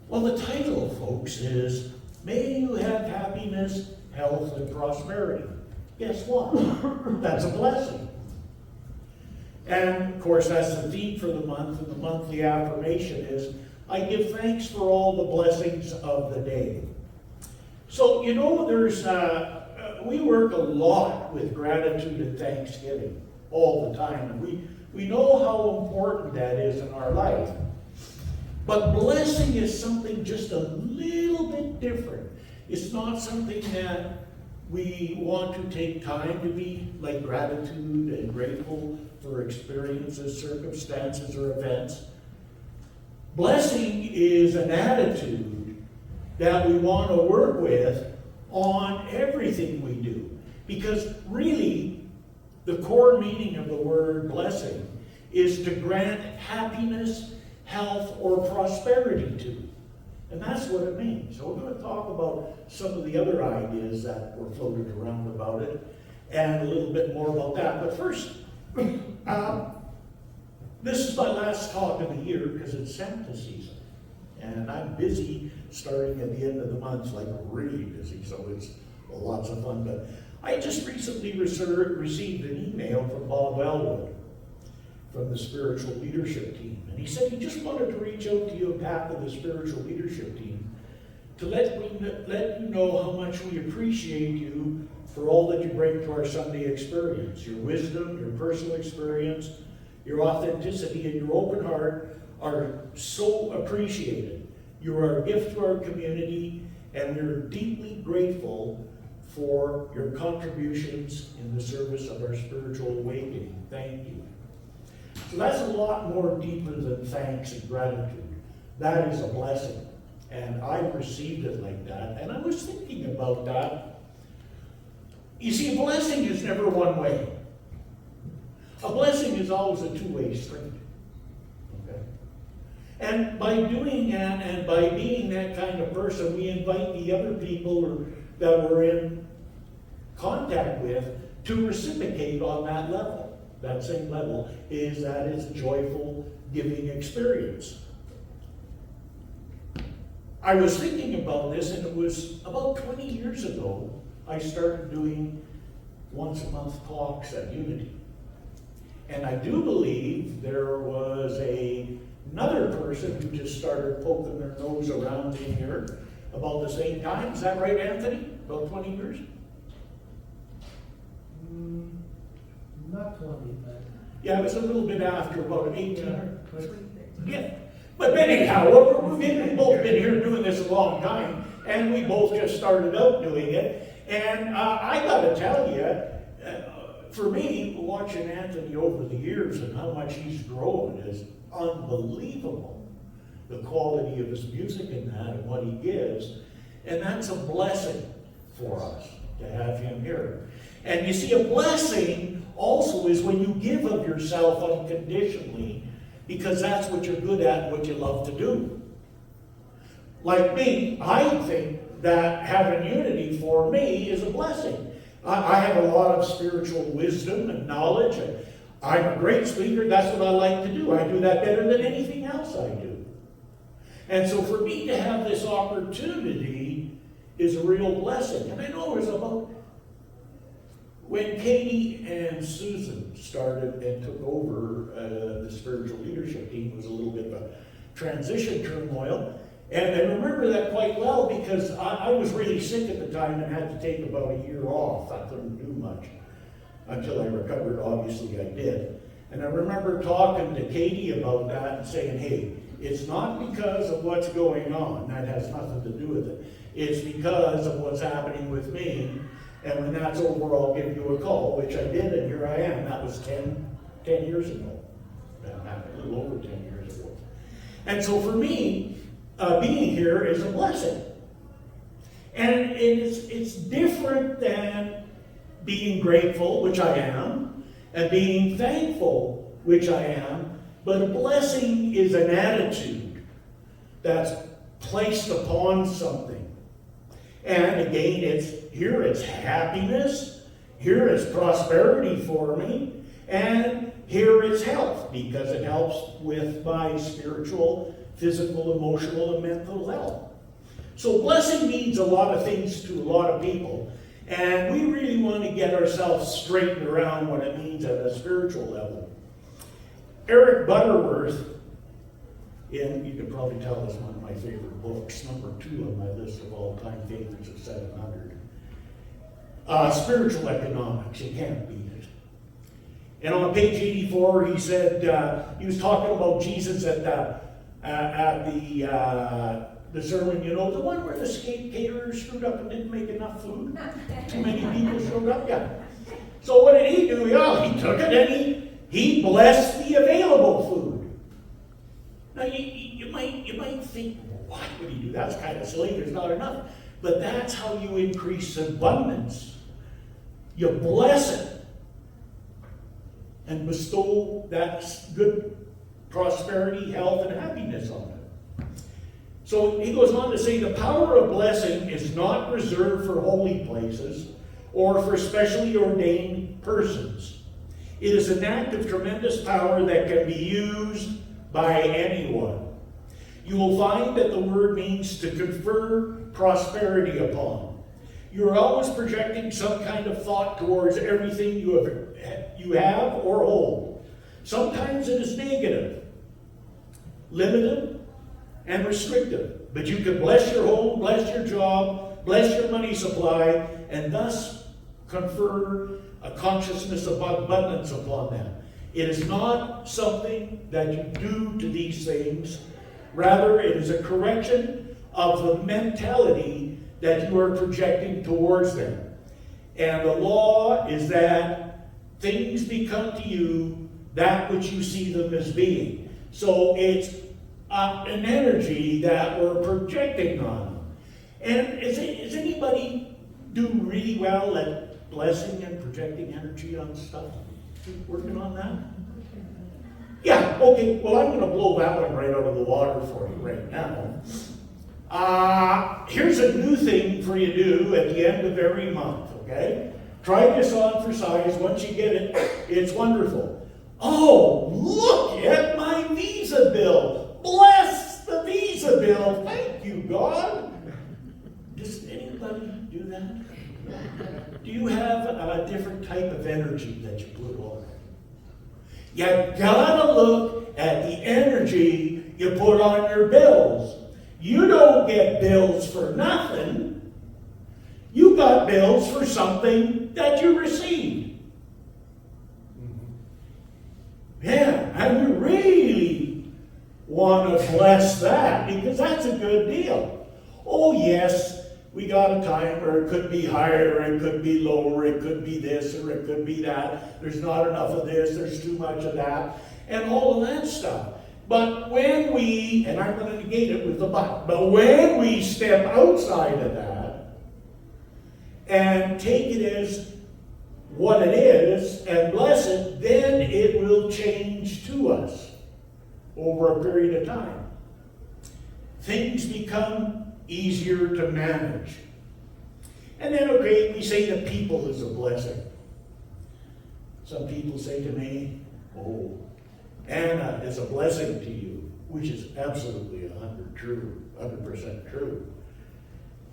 Well, the title, folks, is May You Have Happiness, Health, and Prosperity. Guess what? That's a blessing. And, of course, that's the theme for the month, and the monthly affirmation is, I give thanks for all the blessings of the day. So, you know, we work a lot with gratitude and thanksgiving all the time, and we know how important that is in our life. But blessing is something just a little bit different. It's not something that we want to take time to be like gratitude and grateful for experiences, circumstances, or events. Blessing is an attitude that we want to work with on everything we do. Because really, the core meaning of the word blessing is to grant happiness, health, or prosperity to. And that's what it means. So we're going to talk about some of the other ideas that were floated around about it, and a little bit more about that. But first, this is my last talk of the year because it's Santa season. And I'm busy starting at the end of the month, like really busy, so it's lots of fun. But I just recently received an email from Bob Elwood from the spiritual leadership team. And he said he just wanted to reach out to you on behalf of the spiritual leadership team to let you know how much we appreciate you for all that you bring to our Sunday experience. Your wisdom, your personal experience, your authenticity, and your open heart are so appreciated. You are a gift to our community, and we're deeply grateful for your contributions in the service of our spiritual awakening. Thank you. So that's a lot more deeper than thanks and gratitude. That is a blessing. And I received it like that. And I was thinking about that. You see, a blessing is never one way. A blessing is always a two-way street. Okay? And by doing that and by being that kind of person, we invite the other people that we're in contact with to reciprocate on that level. That same level is that it's a joyful giving experience. I was thinking about this, and it was about 20 years ago I started doing once a month talks at Unity. And I do believe there was another person who just started poking their nose around in here about the same time. Is that right, Anthony? About 20 years? Not 20, but... Yeah, it was a little bit after, about 18 or 20. Yeah. But anyhow, we've both been here doing this a long time, and we both just started out doing it. And I got to tell you, for me, watching Anthony over the years and how much he's grown is unbelievable. The quality of his music and that and what he gives. And that's a blessing for us to have him here. And you see, a blessing also is when you give of yourself unconditionally, because that's what you're good at and what you love to do. Like me, I think that having Unity for me is a blessing. I have a lot of spiritual wisdom and knowledge. And I'm a great speaker. That's what I like to do. I do that better than anything else I do. And so for me to have this opportunity is a real blessing. And I know there's about... When Katie and Susan started and took over the spiritual leadership team, it was a little bit of a transition turmoil. And I remember that quite well because I was really sick at the time and had to take about a year off. I couldn't do much until I recovered. Obviously, I did. And I remember talking to Katie about that and saying, hey, it's not because of what's going on. That has nothing to do with it. It's because of what's happening with me. And when that's over, I'll give you a call, which I did, and here I am. That was 10 years ago. That happened a little over 10 years ago. And so for me, being here is a blessing. And it's different than being grateful, which I am, and being thankful, which I am. But a blessing is an attitude that's placed upon something. And again, it's happiness, here is prosperity for me, and here is health, because it helps with my spiritual physical, emotional, and mental health. So blessing means a lot of things to a lot of people, and we really want to get ourselves straightened around what it means at a spiritual level. Eric Butterworth, and you can probably tell it's one of my favorite books, number 2 on my list of all-time favorites of 700. Spiritual economics, you can't beat it. And on page 84, he said, he was talking about Jesus at the sermon, you know, the one where the caterers screwed up and didn't make enough food. Too many people showed up, yeah. So what did he do? Yeah, he took it and he blessed the available food. Now you might think, why would he do that? That's kind of silly, there's not enough. But that's how you increase abundance. You bless it and bestow that good prosperity, health, and happiness on it. So he goes on to say, the power of blessing is not reserved for holy places or for specially ordained persons. It is an act of tremendous power that can be used by anyone. You will find that the word means to confer prosperity upon. You are always projecting some kind of thought towards everything you have or hold. Sometimes it is negative, limited, and restrictive. But you can bless your home, bless your job, bless your money supply, and thus confer a consciousness of abundance upon them. It is not something that you do to these things. Rather, it is a correction of the mentality that you are projecting towards them. And the law is that things become to you that which you see them as being. So it's an energy that we're projecting on them. And is anybody do really well at blessing and projecting energy on stuff? Keep working on that? Yeah, okay. Well, I'm going to blow that one right out of the water for you right now. Here's a new thing for you to do at the end of every month, okay? Try this on for size. Once you get it, it's wonderful. Oh, look at my Visa bill. Bless the Visa bill. Thank you, God. Does anybody do that? Do you have a different type of energy that you put on it? You gotta look at the energy you put on your bills. You don't get bills for nothing. You got bills for something that you received. Yeah, and you really want to bless that because that's a good deal. Oh yes, we got a time where it could be higher, it could be lower, it could be this or it could be that. There's not enough of this, there's too much of that, and all of that stuff. But when we, and I'm going to negate it with the but when we step outside of that and take it as what it is and bless it, then it will change to us over a period of time. Things become easier to manage. And then, okay, we say that people is a blessing. Some people say to me, oh, Anna is a blessing to you, which is absolutely 100% true.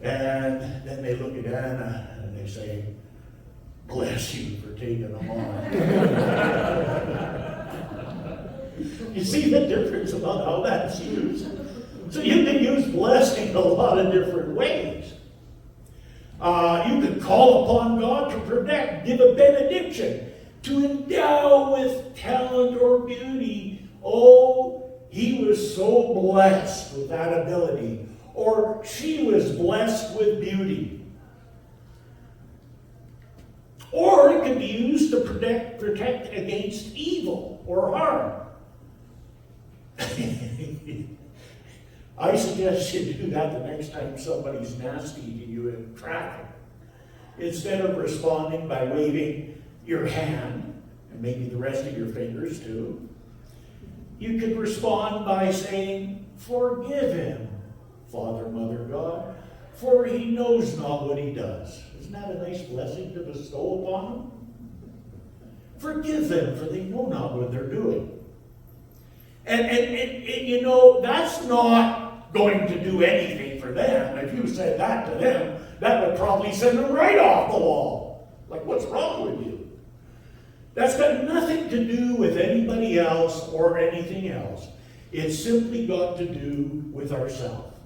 And then they look at Anna and they say, bless you for taking them on. You see the difference about how that's used? So you can use blessing a lot of different ways. You can call upon God to protect, give a benediction, to endow with talent or beauty. Oh, he was so blessed with that ability. Or she was blessed with beauty. Or it can be used to protect against evil or harm. I suggest you do that the next time somebody's nasty to you in traffic. Instead of responding by waving your hand, and maybe the rest of your fingers too, you could respond by saying, forgive him, Father, Mother, God, for he knows not what he does. Isn't that a nice blessing to bestow upon them? Forgive them, for they know not what they're doing. And you know, that's not going to do anything for them. If you said that to them, that would probably send them right off the wall. Like, what's wrong with you? That's got nothing to do with anybody else or anything else. It's simply got to do with ourselves.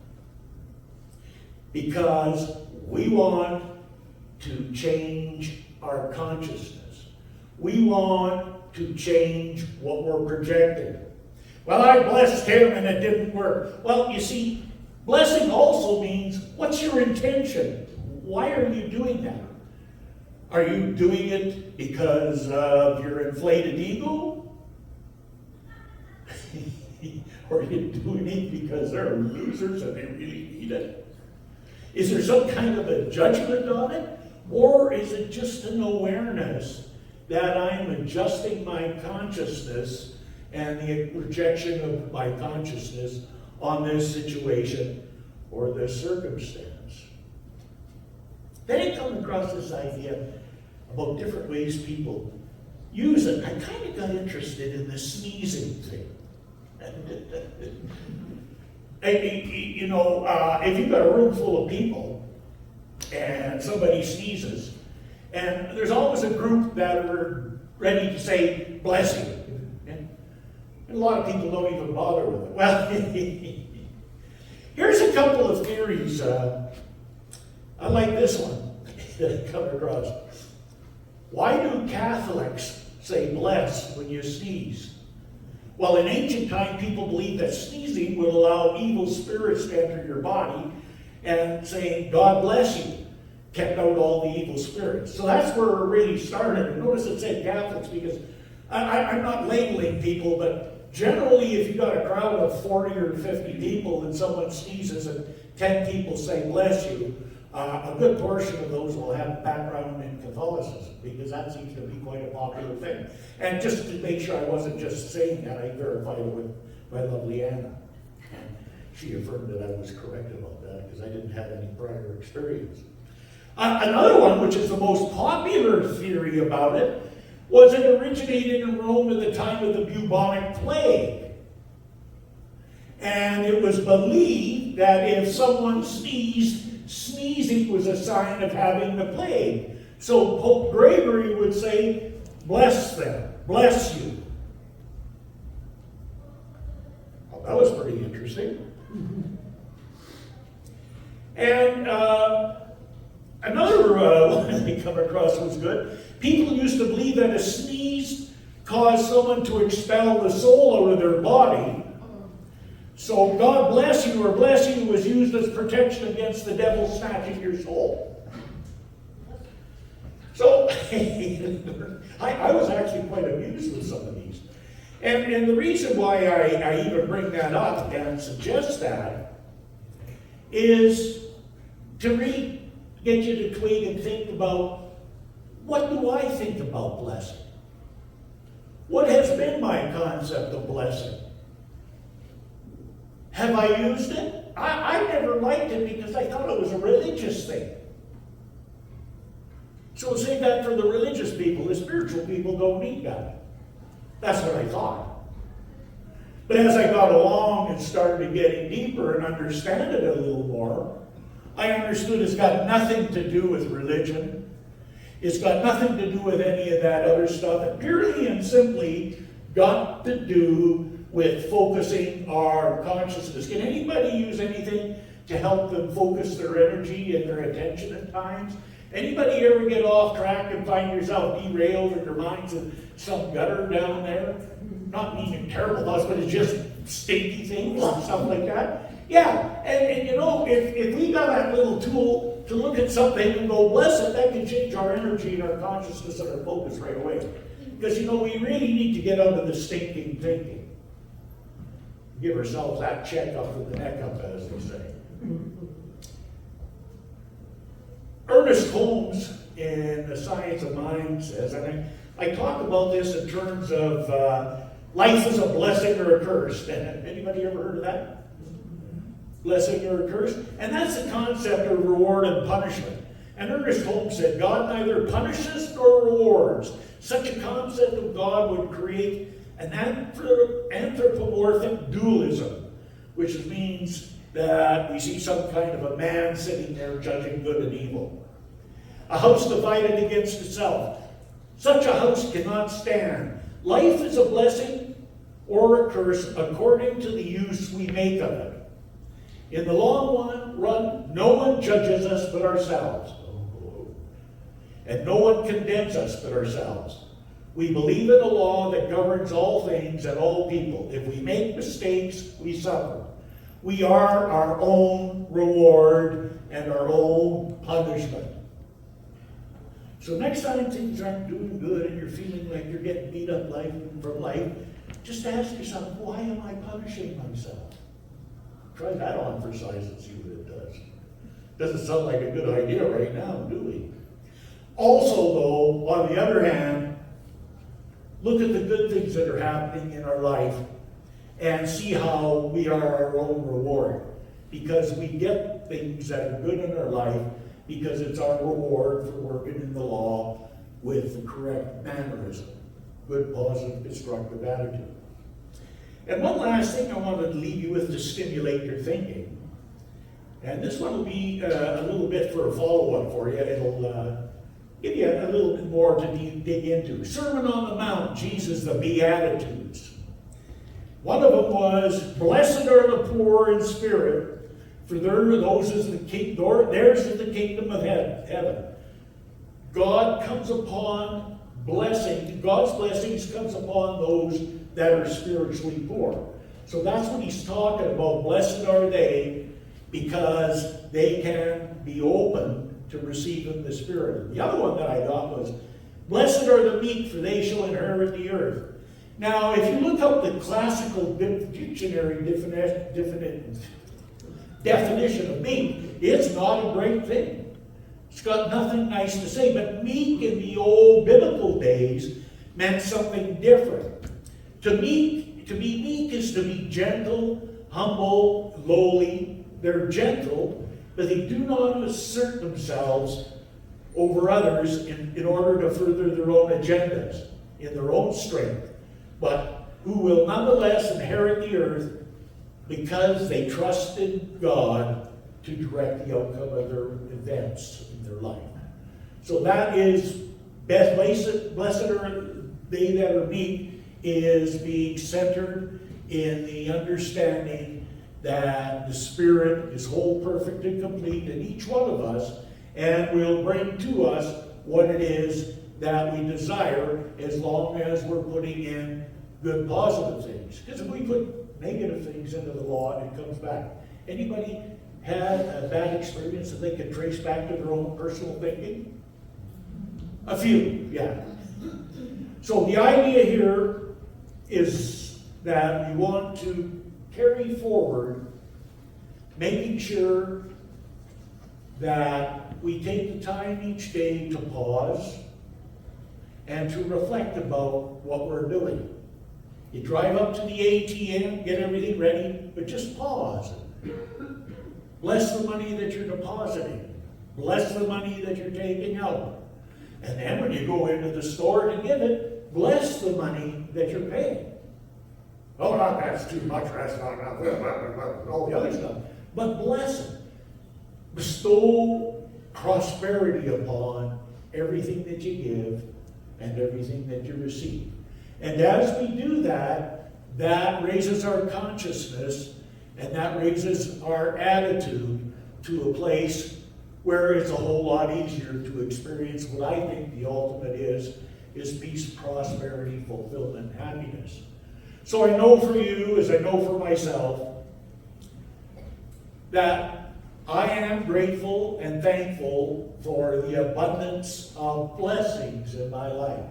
Because we want to change our consciousness. We want to change what we're projecting. Well, I blessed him and it didn't work. Well, you see, blessing also means, what's your intention? Why are you doing that? Are you doing it because of your inflated ego? Or are you doing it because they're losers and they really need it? Is there some kind of a judgment on it? Or is it just an awareness that I'm adjusting my consciousness and the projection of my consciousness on this situation or this circumstance? Then I come across this idea about different ways people use it. I kind of got interested in the sneezing thing. You know, if you've got a room full of people and somebody sneezes, and there's always a group that are ready to say, bless you. And a lot of people don't even bother with it. Well, here's a couple of theories. I like this one that I come across. Why do Catholics say bless when you sneeze? Well, in ancient time, people believed that sneezing would allow evil spirits to enter your body, and saying, God bless you, kept out all the evil spirits. So that's where it really started. And notice it said Catholics, because I'm not labeling people, but generally if you've got a crowd of 40 or 50 people and someone sneezes and 10 people say bless you, a good portion of those will have a background in Catholicism, because that seems to be quite a popular thing. And just to make sure I wasn't just saying that, I verified it with my lovely Anna. And she affirmed that I was correct about that, because I didn't have any prior experience. Another one, which is the most popular theory about it, was it originated in Rome at the time of the bubonic plague. And it was believed that if someone sneezed, sneezing was a sign of having the plague. So Pope Gregory would say, bless them, bless you. Well, that was pretty interesting. And another one I come across was good. People used to believe that a sneeze caused someone to expel the soul out of their body. So God bless you or bless you was used as protection against the devil snatching your soul. So I was actually quite amused with some of these. And the reason why I even bring that up and suggest that is to really get you to tweak and think about, what do I think about blessing? What has been my concept of blessing? Have I used it? I never liked it because I thought it was a religious thing. So say that for the religious people. The spiritual people don't need that. That's what I thought. But as I got along and started getting deeper and understand it a little more, I understood it's got nothing to do with religion. It's got nothing to do with any of that other stuff. It purely and simply got to do with focusing our consciousness. Can anybody use anything to help them focus their energy and their attention at times? Anybody ever get off track and find yourself derailed or your mind's in some gutter down there? Not meaning terrible thoughts, but it's just stinky things and stuff like that. Yeah, and you know, if we got that little tool to look at something and go, bless it, that can change our energy and our consciousness and our focus right away. Because, you know, we really need to get out of the stinking thinking. Give ourselves that check up with the neck up, as they say. Ernest Holmes in The Science of Mind says, and I talk about this in terms of life is a blessing or a curse. Anybody ever heard of that? Blessing or a curse? And that's the concept of reward and punishment. And Ernest Holmes said, God neither punishes nor rewards. Such a concept of God would create an anthropomorphic dualism, which means that we see some kind of a man sitting there judging good and evil. A house divided against itself. Such a house cannot stand. Life is a blessing or a curse according to the use we make of it. In the long run, no one judges us but ourselves. And no one condemns us but ourselves. We believe in a law that governs all things and all people. If we make mistakes, we suffer. We are our own reward and our own punishment. So next time things aren't doing good and you're feeling like you're getting beat up from life, just ask yourself, why am I punishing myself? Try that on for size and see what it does. Doesn't sound like a good idea right now, do we? Also, though, on the other hand, look at the good things that are happening in our life and see how we are our own reward. Because we get things that are good in our life because it's our reward for working in the law with the correct mannerism. Good, positive, constructive attitude. And one last thing I wanted to leave you with to stimulate your thinking. And this one will be a little bit for a follow-up for you. It'll give you a little bit more to dig into. Sermon on the Mount, Jesus, the Beatitudes. One of them was, blessed are the poor in spirit, for theirs is the kingdom of heaven. God's blessings comes upon those that are spiritually poor. So that's what he's talking about. Blessed are they, because they can be open to receiving the Spirit. The other one that I got was, blessed are the meek, for they shall inherit the earth. Now, if you look up the classical dictionary definition of meek, it's not a great thing. It's got nothing nice to say, but meek in the old biblical days meant something different. To be meek is to be gentle, humble, lowly. They're gentle, but they do not assert themselves over others in order to further their own agendas, in their own strength, but who will nonetheless inherit the earth because they trusted God to direct the outcome of their events in their life. So that is, blessed are they that are meek, is being centered in the understanding that the Spirit is whole, perfect, and complete in each one of us, and will bring to us what it is that we desire, as long as we're putting in good, positive things. Because if we put negative things into the law, it comes back. Anybody had a bad experience that they can trace back to their own personal thinking? A few, yeah. So the idea here is that we want to carry forward making sure that we take the time each day to pause and to reflect about what we're doing. You drive up to the ATM, get everything ready, but just pause. Bless the money that you're depositing. Bless the money that you're taking out. And then when you go into the store to give it, bless the money that you're paying. Oh, not that's too much, that's not enough, all the other stuff. But bless it. Bestow prosperity upon everything that you give and everything that you receive. And as we do that, that raises our consciousness and that raises our attitude to a place where it's a whole lot easier to experience what I think the ultimate is peace, prosperity, fulfillment, happiness. So I know for you, as I know for myself, that I am grateful and thankful for the abundance of blessings in my life.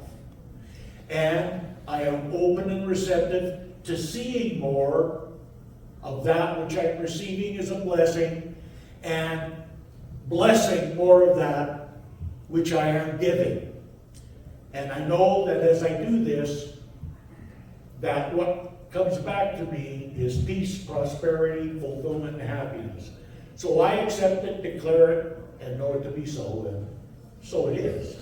And I am open and receptive to seeing more of that which I'm receiving as a blessing and blessing more of that which I am giving. And I know that as I do this, that what comes back to me is peace, prosperity, fulfillment, and happiness. So I accept it, declare it, and know it to be so, and so it is.